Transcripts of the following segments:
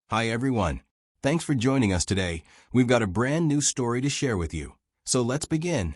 Hi everyone. Thanks for joining us today. We've got a brand new story to share with you. So let's begin.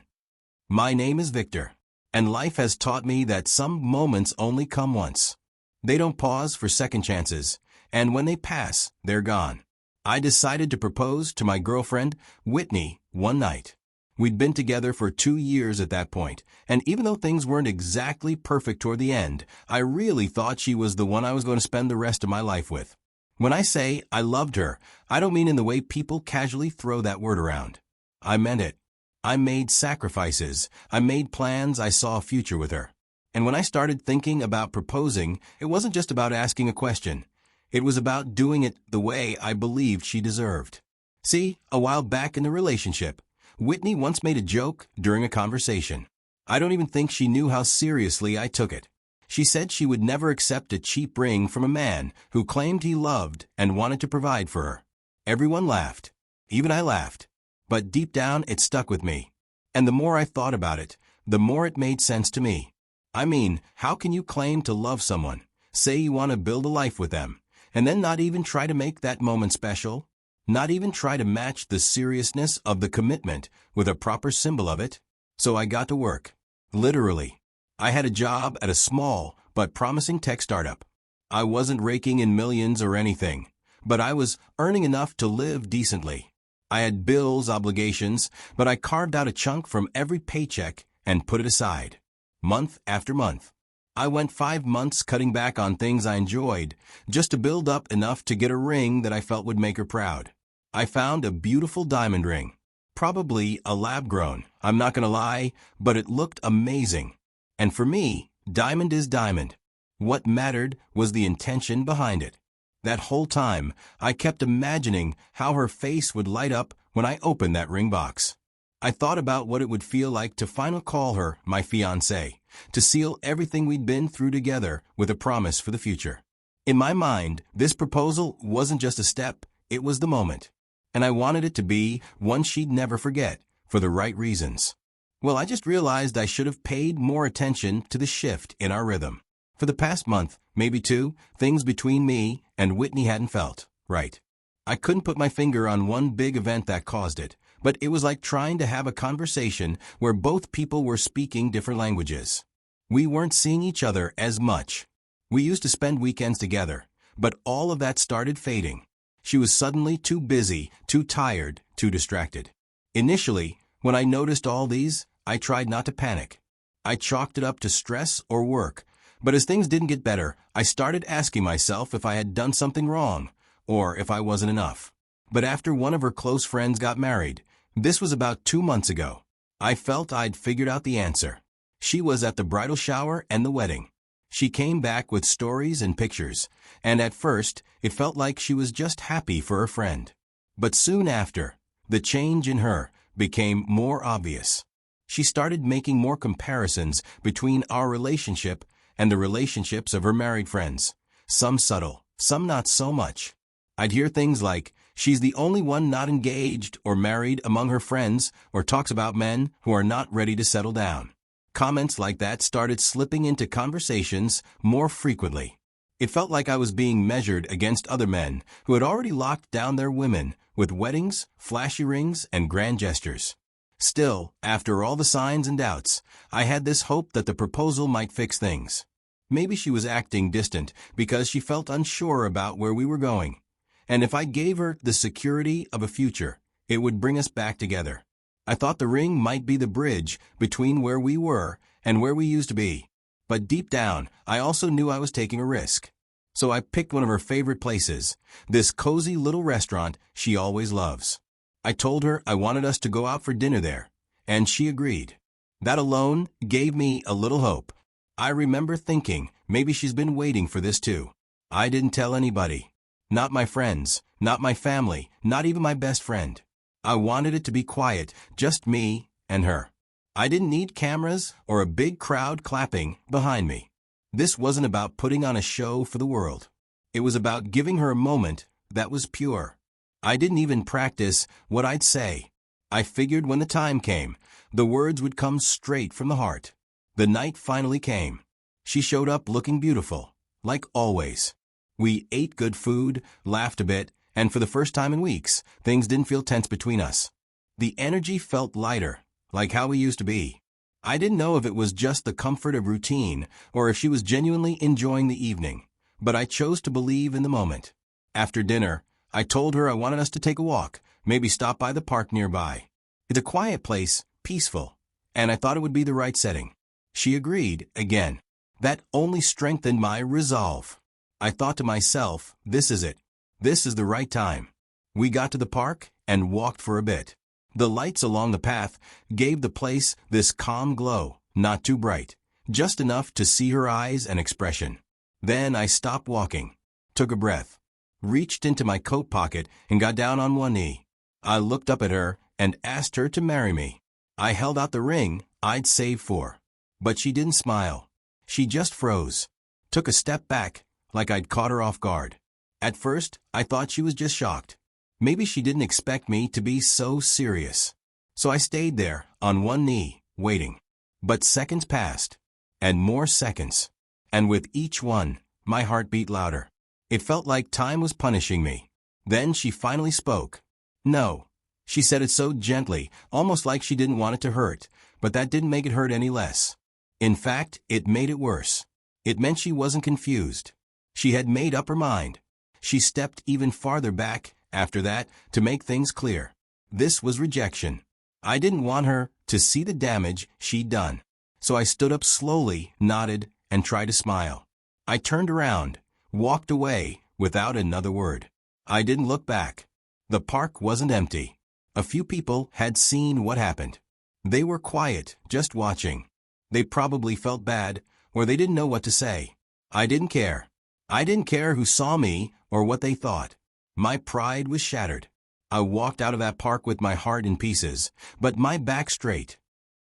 My name is Victor, and life has taught me that some moments only come once. They don't pause for second chances, and when they pass, they're gone. I decided to propose to my girlfriend, Whitney, one night. We'd been together for 2 years at that point, and even though things weren't exactly perfect toward the end, I really thought she was the one I was going to spend the rest of my life with. When I say I loved her, I don't mean in the way people casually throw that word around. I meant it. I made sacrifices. I made plans. I saw a future with her. And when I started thinking about proposing, it wasn't just about asking a question. It was about doing it the way I believed she deserved. See, a while back in the relationship, Whitney once made a joke during a conversation. I don't even think she knew how seriously I took it. She said she would never accept a cheap ring from a man who claimed he loved and wanted to provide for her. Everyone laughed. Even I laughed. But deep down, it stuck with me. And the more I thought about it, the more it made sense to me. I mean, how can you claim to love someone, say you want to build a life with them, and then not even try to make that moment special? Not even try to match the seriousness of the commitment with a proper symbol of it? So I got to work. Literally. I had a job at a small but promising tech startup. I wasn't raking in millions or anything, but I was earning enough to live decently. I had bills, obligations, but I carved out a chunk from every paycheck and put it aside. Month after month. I went 5 months cutting back on things I enjoyed, just to build up enough to get a ring that I felt would make her proud. I found a beautiful diamond ring. Probably a lab-grown, I'm not gonna lie, but it looked amazing. And for me, diamond is diamond. What mattered was the intention behind it. That whole time, I kept imagining how her face would light up when I opened that ring box. I thought about what it would feel like to finally call her my fiancée, to seal everything we'd been through together with a promise for the future. In my mind, this proposal wasn't just a step, it was the moment. And I wanted it to be one she'd never forget, for the right reasons. Well, I just realized I should have paid more attention to the shift in our rhythm. For the past month, maybe 2, things between me and Whitney hadn't felt right. I couldn't put my finger on one big event that caused it, but it was like trying to have a conversation where both people were speaking different languages. We weren't seeing each other as much. We used to spend weekends together, but all of that started fading. She was suddenly too busy, too tired, too distracted. Initially, when I noticed all these, I tried not to panic. I chalked it up to stress or work, but as things didn't get better, I started asking myself if I had done something wrong, or if I wasn't enough. But after one of her close friends got married, this was about 2 months ago, I felt I'd figured out the answer. She was at the bridal shower and the wedding. She came back with stories and pictures, and at first, it felt like she was just happy for her friend. But soon after, the change in her became more obvious. She started making more comparisons between our relationship and the relationships of her married friends. Some subtle, some not so much. I'd hear things like, she's the only one not engaged or married among her friends, or talks about men who are not ready to settle down. Comments like that started slipping into conversations more frequently. It felt like I was being measured against other men who had already locked down their women with weddings, flashy rings, and grand gestures. Still, after all the signs and doubts, I had this hope that the proposal might fix things. Maybe she was acting distant because she felt unsure about where we were going. And if I gave her the security of a future, it would bring us back together. I thought the ring might be the bridge between where we were and where we used to be. But deep down, I also knew I was taking a risk. So I picked one of her favorite places, this cozy little restaurant she always loves. I told her I wanted us to go out for dinner there, and she agreed. That alone gave me a little hope. I remember thinking, maybe she's been waiting for this too. I didn't tell anybody. Not my friends, not my family, not even my best friend. I wanted it to be quiet, just me and her. I didn't need cameras or a big crowd clapping behind me. This wasn't about putting on a show for the world. It was about giving her a moment that was pure. I didn't even practice what I'd say. I figured when the time came, the words would come straight from the heart. The night finally came. She showed up looking beautiful, like always. We ate good food, laughed a bit, and for the first time in weeks, things didn't feel tense between us. The energy felt lighter, like how we used to be. I didn't know if it was just the comfort of routine or if she was genuinely enjoying the evening, but I chose to believe in the moment. After dinner, I told her I wanted us to take a walk, maybe stop by the park nearby. It's a quiet place, peaceful, and I thought it would be the right setting. She agreed, again. That only strengthened my resolve. I thought to myself, this is it. This is the right time. We got to the park and walked for a bit. The lights along the path gave the place this calm glow, not too bright, just enough to see her eyes and expression. Then I stopped walking, took a breath, reached into my coat pocket and got down on one knee. I looked up at her and asked her to marry me. I held out the ring I'd saved for. But she didn't smile. She just froze, took a step back, like I'd caught her off guard. At first, I thought she was just shocked. Maybe she didn't expect me to be so serious. So I stayed there, on one knee, waiting. But seconds passed, and more seconds. And with each one, my heart beat louder. It felt like time was punishing me. Then she finally spoke. No. She said it so gently, almost like she didn't want it to hurt, but that didn't make it hurt any less. In fact, it made it worse. It meant she wasn't confused. She had made up her mind. She stepped even farther back, after that, to make things clear. This was rejection. I didn't want her to see the damage she'd done. So I stood up slowly, nodded, and tried to smile. I turned around, walked away, without another word. I didn't look back. The park wasn't empty. A few people had seen what happened. They were quiet, just watching. They probably felt bad, or they didn't know what to say. I didn't care. I didn't care who saw me or what they thought. My pride was shattered. I walked out of that park with my heart in pieces, but my back straight.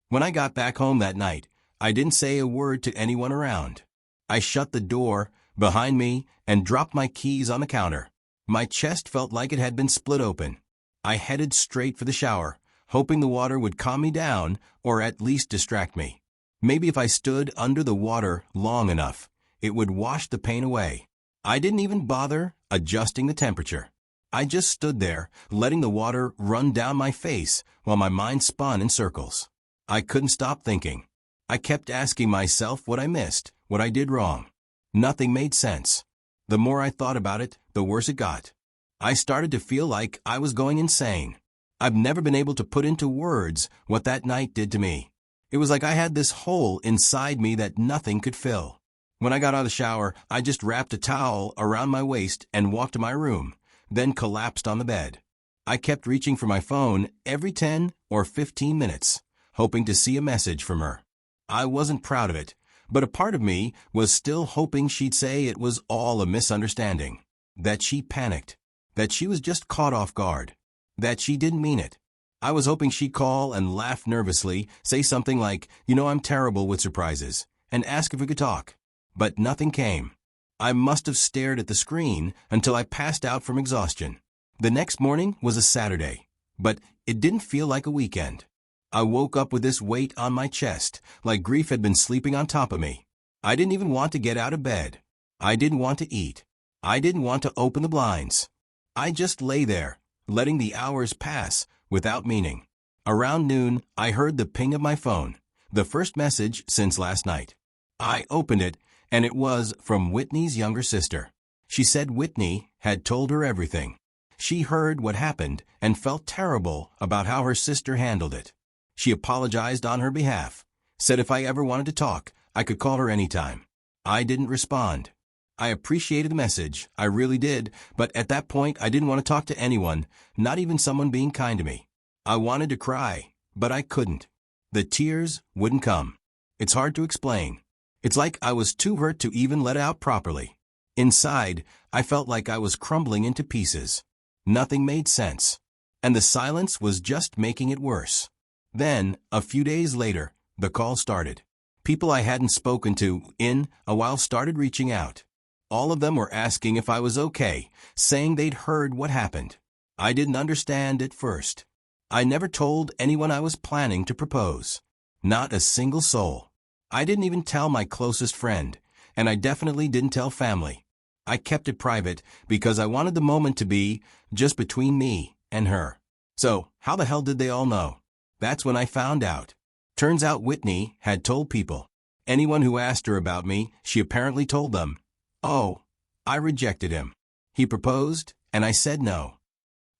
When I got back home that night, I didn't say a word to anyone around. I shut the door behind me and dropped my keys on the counter. My chest felt like it had been split open. I headed straight for the shower, hoping the water would calm me down or at least distract me. Maybe if I stood under the water long enough, it would wash the pain away. I didn't even bother adjusting the temperature. I just stood there, letting the water run down my face while my mind spun in circles. I couldn't stop thinking. I kept asking myself what I missed, what I did wrong. Nothing made sense. The more I thought about it, the worse it got. I started to feel like I was going insane. I've never been able to put into words what that night did to me. It was like I had this hole inside me that nothing could fill. When I got out of the shower, I just wrapped a towel around my waist and walked to my room, then collapsed on the bed. I kept reaching for my phone every 10 or 15 minutes, hoping to see a message from her. I wasn't proud of it, but a part of me was still hoping she'd say it was all a misunderstanding, that she panicked, that she was just caught off guard, that she didn't mean it. I was hoping she'd call and laugh nervously, say something like, I'm terrible with surprises, and ask if we could talk. But nothing came. I must have stared at the screen until I passed out from exhaustion. The next morning was a Saturday, but it didn't feel like a weekend. I woke up with this weight on my chest, like grief had been sleeping on top of me. I didn't even want to get out of bed. I didn't want to eat. I didn't want to open the blinds. I just lay there, letting the hours pass without meaning. Around noon, I heard the ping of my phone, the first message since last night. I opened it, and it was from Whitney's younger sister. She said Whitney had told her everything. She heard what happened and felt terrible about how her sister handled it. She apologized on her behalf, said if I ever wanted to talk, I could call her anytime. I didn't respond. I appreciated the message, I really did, but at that point I didn't want to talk to anyone, not even someone being kind to me. I wanted to cry, but I couldn't. The tears wouldn't come. It's hard to explain. It's like I was too hurt to even let out properly. Inside, I felt like I was crumbling into pieces. Nothing made sense. And the silence was just making it worse. Then, a few days later, the call started. People I hadn't spoken to in a while started reaching out. All of them were asking if I was okay, saying they'd heard what happened. I didn't understand at first. I never told anyone I was planning to propose. Not a single soul. I didn't even tell my closest friend, and I definitely didn't tell family. I kept it private because I wanted the moment to be just between me and her. So, how the hell did they all know? That's when I found out. Turns out Whitney had told people. Anyone who asked her about me, she apparently told them. Oh, I rejected him. He proposed, and I said no.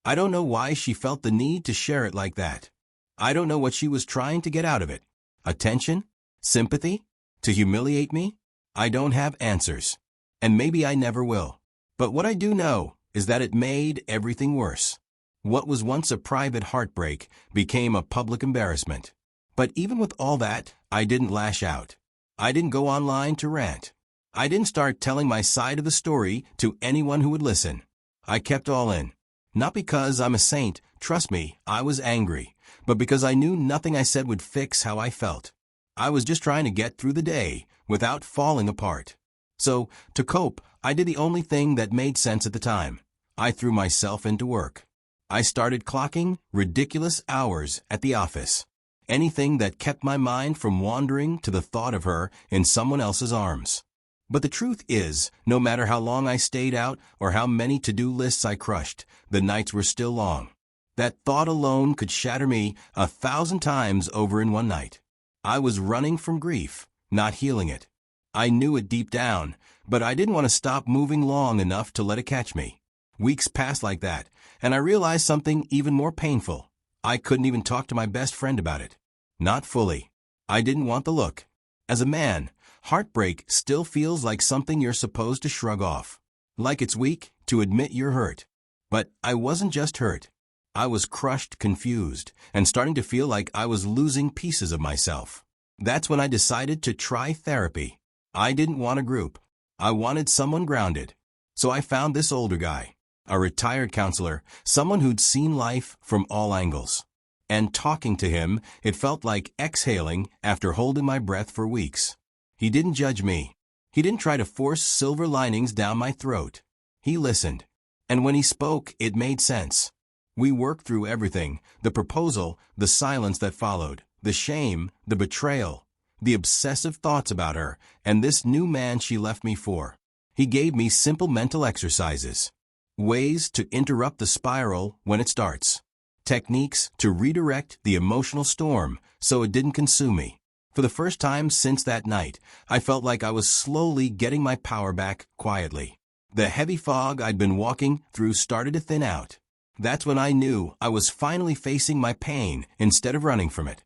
I don't know why she felt the need to share it like that. I don't know what she was trying to get out of it. Attention? Sympathy? To humiliate me? I don't have answers. And maybe I never will. But what I do know is that it made everything worse. What was once a private heartbreak became a public embarrassment. But even with all that, I didn't lash out. I didn't go online to rant. I didn't start telling my side of the story to anyone who would listen. I kept all in. Not because I'm a saint, trust me, I was angry, but because I knew nothing I said would fix how I felt. I was just trying to get through the day without falling apart. So, to cope, I did the only thing that made sense at the time. I threw myself into work. I started clocking ridiculous hours at the office. Anything that kept my mind from wandering to the thought of her in someone else's arms. But the truth is, no matter how long I stayed out or how many to-do lists I crushed, the nights were still long. That thought alone could shatter me 1,000 times over in one night. I was running from grief, not healing it. I knew it deep down, but I didn't want to stop moving long enough to let it catch me. Weeks passed like that, and I realized something even more painful. I couldn't even talk to my best friend about it. Not fully. I didn't want the look. As a man, heartbreak still feels like something you're supposed to shrug off. Like it's weak to admit you're hurt. But I wasn't just hurt. I was crushed, confused, and starting to feel like I was losing pieces of myself. That's when I decided to try therapy. I didn't want a group. I wanted someone grounded. So I found this older guy, a retired counselor, someone who'd seen life from all angles. And talking to him, it felt like exhaling after holding my breath for weeks. He didn't judge me. He didn't try to force silver linings down my throat. He listened. And when he spoke, it made sense. We worked through everything, the proposal, the silence that followed, the shame, the betrayal, the obsessive thoughts about her, and this new man she left me for. He gave me simple mental exercises. Ways to interrupt the spiral when it starts. Techniques to redirect the emotional storm so it didn't consume me. For the first time since that night, I felt like I was slowly getting my power back quietly. The heavy fog I'd been walking through started to thin out. That's when I knew I was finally facing my pain instead of running from it.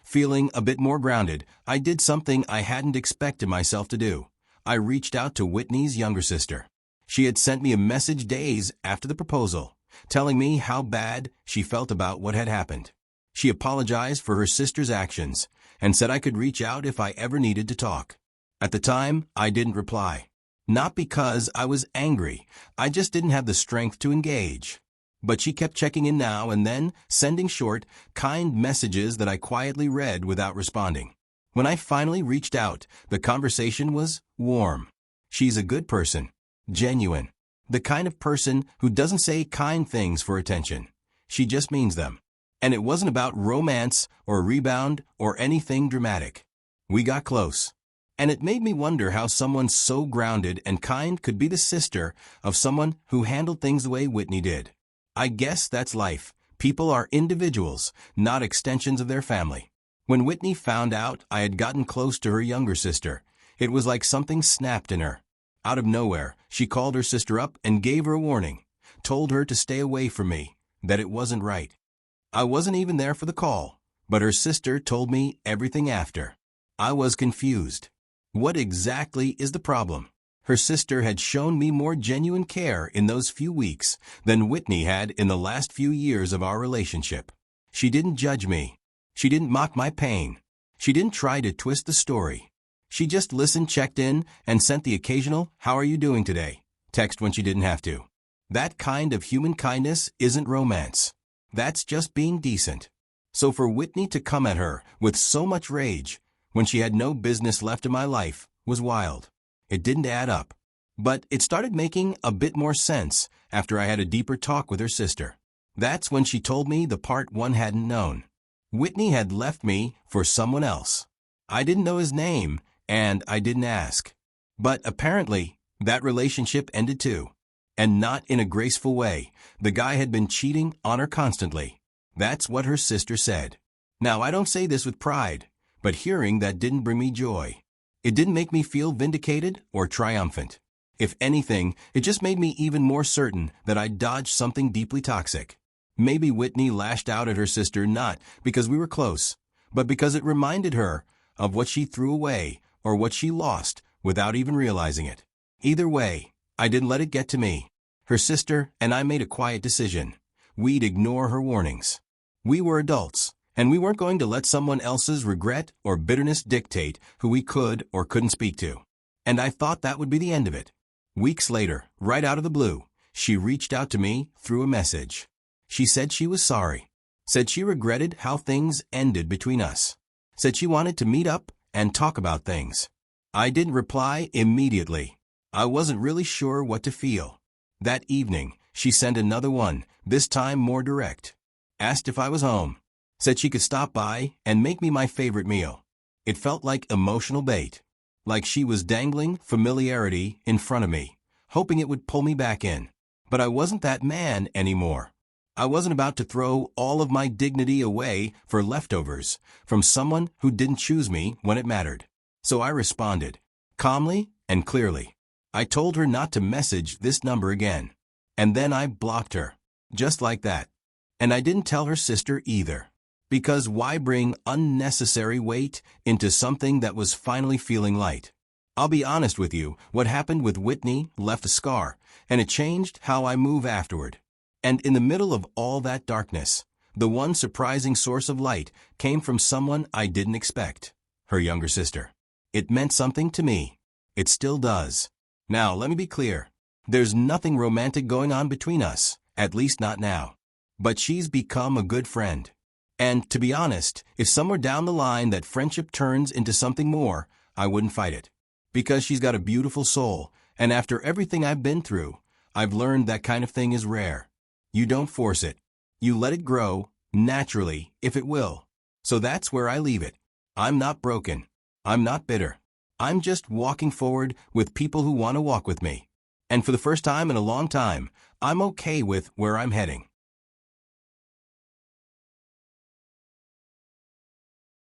Feeling a bit more grounded, I did something I hadn't expected myself to do. I reached out to Whitney's younger sister. She had sent me a message days after the proposal, telling me how bad she felt about what had happened. She apologized for her sister's actions and said I could reach out if I ever needed to talk. At the time, I didn't reply. Not because I was angry, I just didn't have the strength to engage. But she kept checking in now and then, sending short, kind messages that I quietly read without responding. When I finally reached out, the conversation was warm. She's a good person, genuine, the kind of person who doesn't say kind things for attention. She just means them. And it wasn't about romance or rebound or anything dramatic. We got close. And it made me wonder how someone so grounded and kind could be the sister of someone who handled things the way Whitney did. I guess that's life. People are individuals, not extensions of their family. When Whitney found out I had gotten close to her younger sister, it was like something snapped in her. Out of nowhere, she called her sister up and gave her a warning, told her to stay away from me, that it wasn't right. I wasn't even there for the call, but her sister told me everything after. I was confused. What exactly is the problem? Her sister had shown me more genuine care in those few weeks than Whitney had in the last few years of our relationship. She didn't judge me. She didn't mock my pain. She didn't try to twist the story. She just listened, checked in, and sent the occasional, "How are you doing today?" text when she didn't have to. That kind of human kindness isn't romance. That's just being decent. So for Whitney to come at her with so much rage when she had no business left in my life was wild. It didn't add up. But it started making a bit more sense after I had a deeper talk with her sister. That's when she told me the part one hadn't known. Whitney had left me for someone else. I didn't know his name, and I didn't ask. But apparently, That relationship ended too. And not in a graceful way. The guy had been cheating on her constantly. That's what her sister said. Now, I don't say this with pride, but hearing that didn't bring me joy. It didn't make me feel vindicated or triumphant. If anything, it just made me even more certain that I'd dodged something deeply toxic. Maybe Whitney lashed out at her sister not because we were close, but because it reminded her of what she threw away or what she lost without even realizing it. Either way, I didn't let it get to me. Her sister and I made a quiet decision. We'd ignore her warnings. We were adults, and we weren't going to let someone else's regret or bitterness dictate who we could or couldn't speak to. And I thought that would be the end of it. Weeks later, right out of the blue, she reached out to me through a message. She said she was sorry. Said she regretted how things ended between us. Said she wanted to meet up and talk about things. I didn't reply immediately. I wasn't really sure what to feel. That evening, she sent another one, this time more direct. Asked if I was home. Said she could stop by and make me my favorite meal. It felt like emotional bait. Like she was dangling familiarity in front of me, hoping it would pull me back in. But I wasn't that man anymore. I wasn't about to throw all of my dignity away for leftovers from someone who didn't choose me when it mattered. So I responded, calmly and clearly. I told her not to message this number again. And then I blocked her. Just like that. And I didn't tell her sister either. Because why bring unnecessary weight into something that was finally feeling light? I'll be honest with you, what happened with Whitney left a scar, and it changed how I move afterward. And in the middle of all that darkness, the one surprising source of light came from someone I didn't expect, her younger sister. It meant something to me. It still does. Now, let me be clear. There's nothing romantic going on between us, at least not now. But she's become a good friend. And, to be honest, if somewhere down the line that friendship turns into something more, I wouldn't fight it. Because she's got a beautiful soul, and after everything I've been through, I've learned that kind of thing is rare. You don't force it. You let it grow, naturally, if it will. So that's where I leave it. I'm not broken. I'm not bitter. I'm just walking forward with people who want to walk with me. And for the first time in a long time, I'm okay with where I'm heading.